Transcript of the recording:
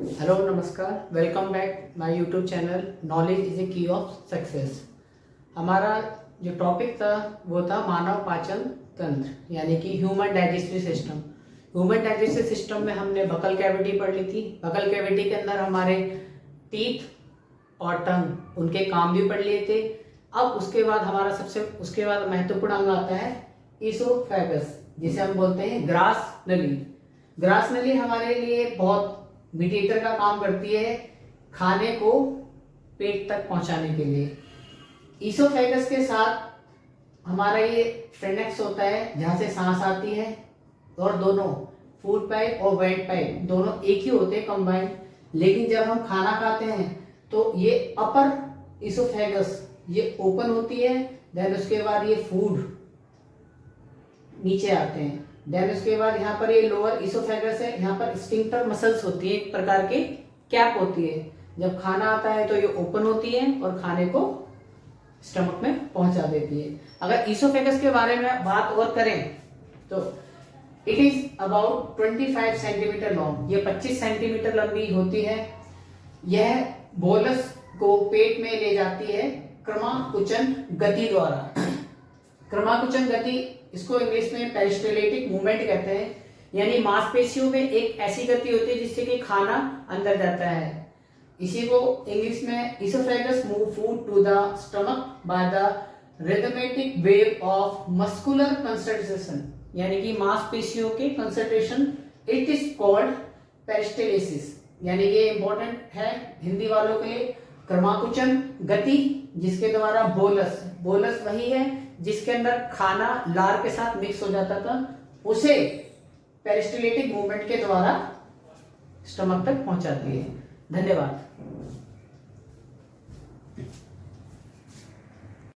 Hello नमस्कार, welcome back my YouTube channel knowledge is a की of success. हमारा जो टॉपिक था वो था मानव पाचन तंत्र यानी कि human digestive system. Human digestive system में हमने बकल कैविटी पढ़ ली थी। बकल कैविटी के अंदर हमारे टीथ और टंग उनके काम भी पढ़ लिए थे। अब उसके बाद महत्वपूर्ण अंग आता है ईसोफेगस, जिसे हम बोलते हैं ग्रास नली। ग्रास नली हमारे लिए बहुत मीडिएटर का काम करती है, खाने को पेट तक पहुंचाने के लिए। ईसोफेगस के साथ हमारा ये फ्रेनेक्स होता है, जहां से सांस आती है, और दोनों फूड पाइप और वेट पाइप दोनों एक ही होते हैं कंबाइंड। लेकिन जब हम खाना खाते हैं तो ये अपर ईसोफेगस ये ओपन होती है, देन उसके बाद ये फूड नीचे आते हैं। देन उसके बाद यहाँ पर ये लोअर इसोफेगस है, यहाँ पर स्फिंक्टर मसल्स होती है, एक प्रकार की कैप होती है। जब खाना आता है तो ये ओपन होती है और खाने को स्टमक में पहुंचा देती है। अगर इसोफेगस के बारे में बात और करें तो it is about 25 centimetre long, ये 25 सेंटीमीटर लंबी होती है। यह बोलस को पेट में ले जाती है क्रमाकुचन गति द्वारा। क्रमाकुचन गति, इसको इंग्लिश में पेरिस्टाल्टिक मूवमेंट कहते हैं, यानी मांसपेशियों में एक ऐसी गति होती है जिससे कि खाना अंदर जाता है। इसी को इंग्लिश में oesophagus move food to the stomach by the rhythmic wave of muscular concentration, यानी कि मांसपेशियों के concentration, it is called peristalsis. यानी ये इंपॉर्टेंट है हिंदी वालों के लिए। क्रमाकुचन गति जिसके द्वारा बोलस वही है जिसके अंदर खाना लार के साथ मिक्स हो जाता था, उसे पेरिस्टाल्टिक मूवमेंट के द्वारा स्टमक तक पहुंचाती है। धन्यवाद।